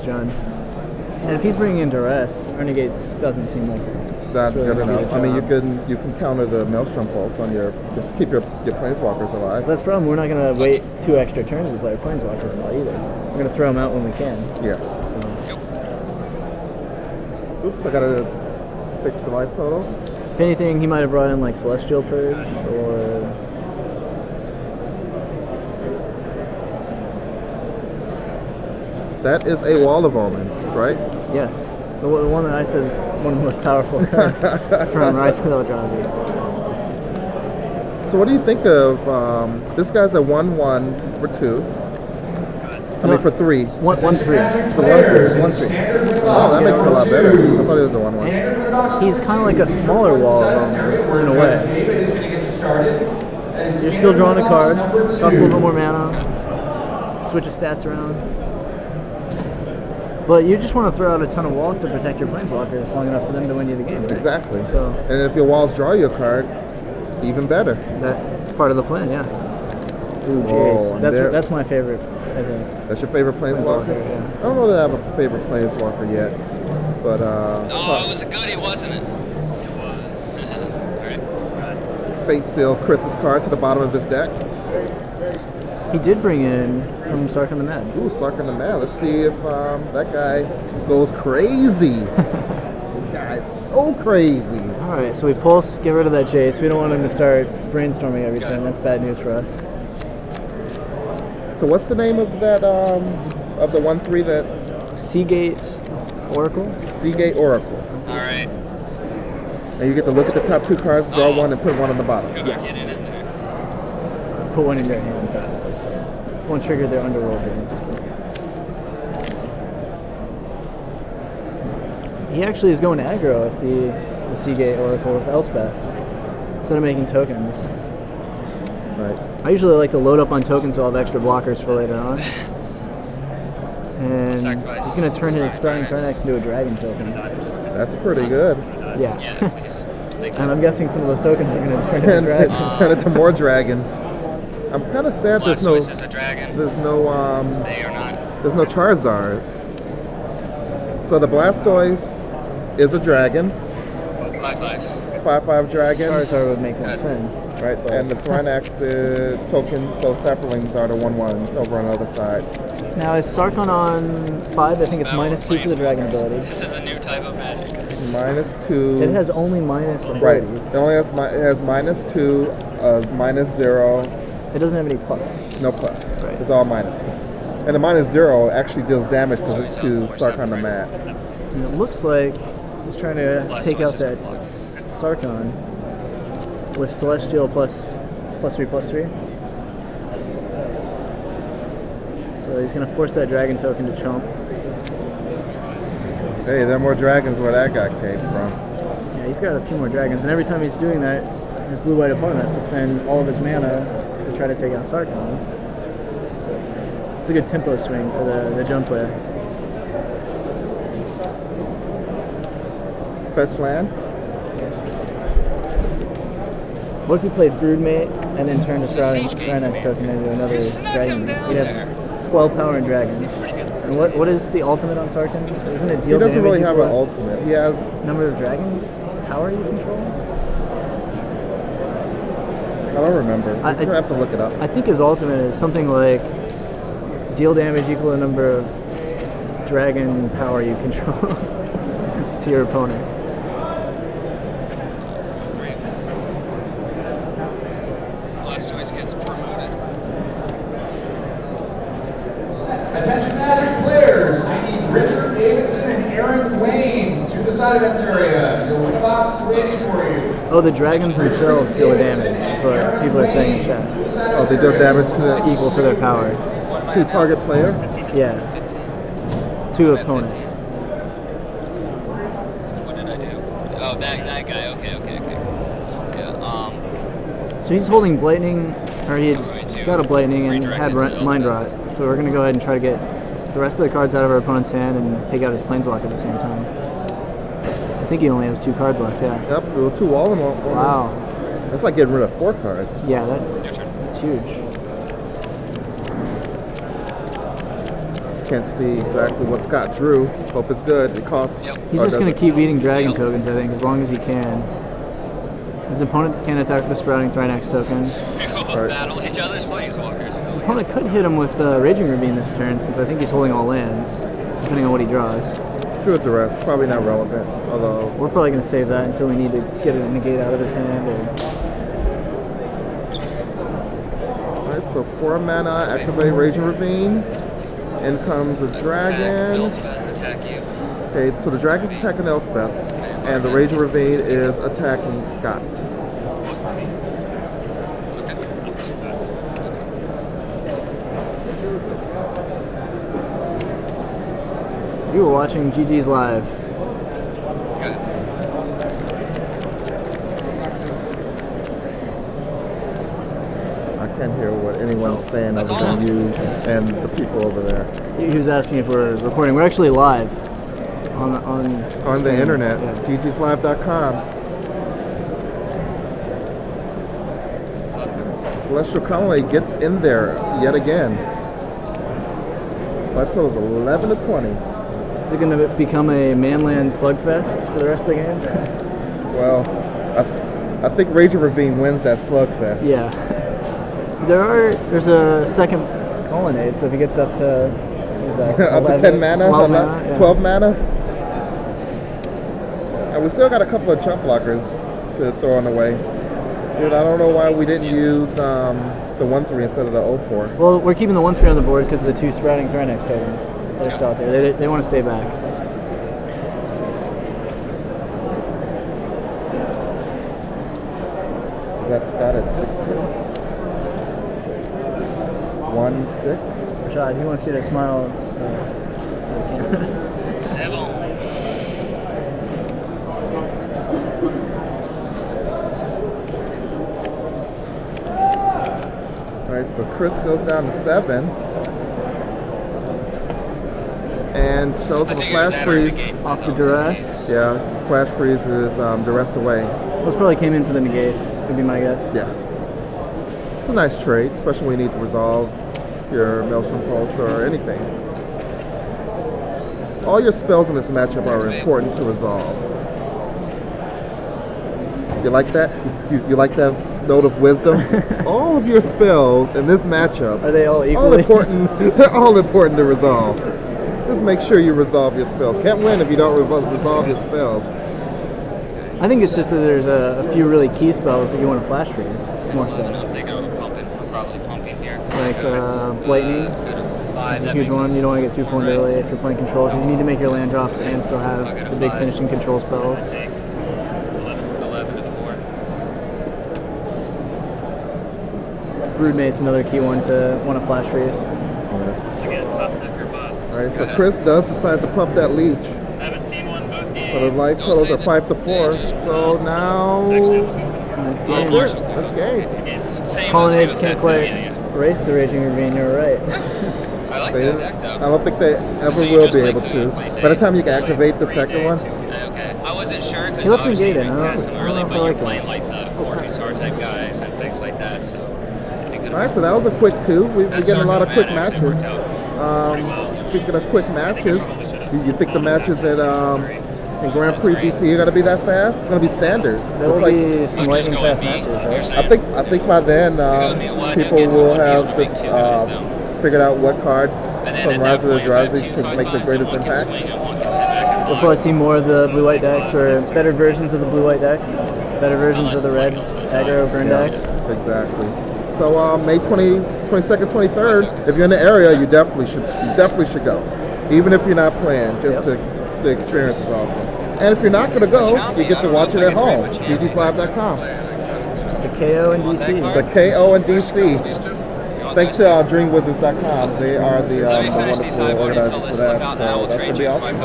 John. And if he's bringing in duress, Renegade doesn't seem like that's really good enough. I mean, job. you can counter the Maelstrom Pulse on to keep your planeswalkers alive. That's the problem. We're not going to wait 2 extra turns to play our planeswalkers now either. We're going to throw them out when we can. Yeah. Oops, I gotta fix the life total. If anything, he might have brought in like Celestial Purge or. That is a Wall of Omens, right? Yes. The one that I said is one of the most powerful cards from Rise of the Eldrazi. So what do you think of, this guy's a 1/1 for 2. I mean for 3. 1/3. So 1/3. Oh, that makes it a lot better. I thought it was a 1/1. He's kind of like a smaller Wall of Omens, in a way. You're still drawing a card, costs a little bit more mana, switch your stats around. But you just want to throw out a ton of walls to protect your planeswalkers long enough for them to win you the game, right? Exactly. So, and if your walls draw you a card, even better. That's part of the plan, yeah. Ooh, Whoa, that's my favorite, I think. That's your favorite planeswalker? Yeah. I don't know that I have a favorite planeswalker yet, but oh, it was a goodie, wasn't it? It was. Alright. Fate Seal Chris's card to the bottom of his deck. He did bring in some Sark on the Mad. Ooh, Sark on the Mad. Let's see if that guy goes crazy. That guy's so crazy. Alright, so we pulse, get rid of that Jace. We don't want him to start brainstorming every turn. That's bad news for us. So what's the name of that, of the 1/3 that... Seagate Oracle? Seagate Oracle. Alright. And you get to look at the top 2 cards, draw one, and put one on the bottom. Yes. Get in it there. Put one in their hand. Won't trigger their underworld games. He actually is going to aggro with the Seagate Oracle with Elspeth instead of making tokens. Right. I usually like to load up on tokens so I'll have extra blockers for later on. And he's going to turn his Scrying Carnax into a dragon token. That's pretty good. Yeah. And I'm guessing some of those tokens are going to turn into dragons. Turn into more dragons. I'm kind of sad there's no Charizards. So the Blastoise is a dragon. 5/5 dragon. Charizard would make more sense. Right, and the Thrynax tokens, those saplings are the 1/1s over on the other side. Now is Sarkon on 5? I think it's -2 for the dragon ability. This is a new type of magic. -2. It has only minus abilities. Right, it only has -2, -0. It doesn't have any plus. No plus. Right. It's all minuses. And the -0 actually deals damage to Sarkon the Mad. And it looks like he's trying to take out that Sarkon with Celestial +3/+3. So he's going to force that dragon token to chump. Hey, there are more dragons where that guy came from. Yeah, he's got a few more dragons, and every time he's doing that, his blue-white opponent has to spend all of his mana to try to take out Sarkon. It's a good tempo swing for the jump player. Fetch land. What if he played Broodmate and then turned the Thrynax token into another dragon? He'd have 12 power and dragons. And what is the ultimate on Sarkon? Isn't it deal damage? He doesn't really have an ultimate. He has number of dragons? Power you control? I don't remember. I have to look it up. I think his ultimate is something like deal damage equal to the number of dragon power you control to your opponent. Blastoise gets promoted. Attention Magic players, I need Richard Davidson and Aaron Wayne to the side events area. Your win box is waiting for you. Oh, the dragons themselves deal damage. That's what people are saying in chat. Oh, they deal damage to equal to their power. To target player? Yeah. To opponent. What did I do? Oh, that guy. Okay. Yeah. So he's holding Blightning, or he had got a Blightning and had Mind Rot. So we're going to go ahead and try to get the rest of the cards out of our opponent's hand and take out his Planeswalker at the same time. I think he only has 2 cards left, yeah. Yep, so 2 wall them all. Wow. That's like getting rid of 4 cards. Yeah, that's huge. can't see exactly what Scott drew. Hope it's good. It costs. He's just going to keep eating dragon tokens, I think, as long as he can. His opponent can attack the Sprouting Thrynax token. They both battle each other's planeswalkers. His opponent could hit him with Raging Ravine this turn, since I think he's holding all lands, depending on what he draws. Do it the rest. Probably not relevant. Although we're probably going to save that until we need to get a negate out of his hand. Alright, so 4 mana, activate Raging Ravine. In comes a dragon. Elspeth attack you. Okay, so the dragon's attacking Elspeth, and the Raging Ravine is attacking Scott. You were watching GG's live. I can't hear what anyone's saying other than you and the people over there. He was asking if we're recording. We're actually live on the internet. Yeah. ggslive.com. Celestial Colony gets in there yet again. Life total is 11 to 20. Is it going to become a manland slugfest for the rest of the game? Well, I think Raging Ravine wins that slugfest. Yeah. There's a second colonnade, so if he gets up to up to 10 mana, 12 mana. And we still got a couple of chump blockers to throw on the way. Dude, I don't know why we didn't use the 1/3 instead of the 0/4. Well, we're keeping the 1/3 on the board because of the 2 Sprouting Thrynax tokens that are still out there. They want to stay back. That's Scott at 16. 1-6. Rashad, he wants to see that smile. 7. Alright, so Chris goes down to 7. And shows him a flash freeze. Off to duress. Yeah, flash freeze is duressed away. Those probably came in for the negates, would be my guess. Yeah. It's a nice trade, especially when you need to resolve your Maelstrom Pulse or anything. All your spells in this matchup are important to resolve. You like that? You like that note of wisdom? All of your spells in this matchup are they all equally? All important. They're all important to resolve. Just make sure you resolve your spells. Can't win if you don't resolve your spells. I think it's just that there's a few really key spells that you want to flash freeze, more so. I'm probably pumping here. Like Lightning, that's a huge one. You don't want to get too formed early if you're playing control, because you need to make your land drops and still have the big finishing control spells. 11 to 4. Broodmate's another key one to want to flash freeze. Once again, top deck or bust. Alright, so Chris does decide to pump that leech. Haven't seen one both games. So the life totals are 5 to 4. So now that's game. That's game. Colonnades can't quite erase the Raging Ravine, you're right. I like that deck though. I don't think they ever will be able to. By the time you can activate the second one. Okay. I wasn't sure He left because negate in. I some don't early, know if I but you're like playing that. like the 4-2 type guys and things like that. So. Alright, so that was a quick 2. We're getting a lot of quick matches. Speaking of quick matches, you think the matches at in Grand Prix DC are going to be that fast? It's going to be standard. There'll be some lightning fast matches, right? I think by then people will have this figured out what cards from Rise of the Eldrazi to make the greatest impact. We'll probably see more of the blue-white decks, or better versions of the blue-white decks, better versions of the red aggro burn deck. Exactly. So May 22nd, 23rd, if you're in the area, you definitely should go. Even if you're not playing, just the experience is awesome. And if you're not going to go, you get to watch it at home. ggslive.com. The KO and DC. The KO and DC. Thanks to dreamwizards.com. They are the wonderful organizers for that. So that's going to be awesome.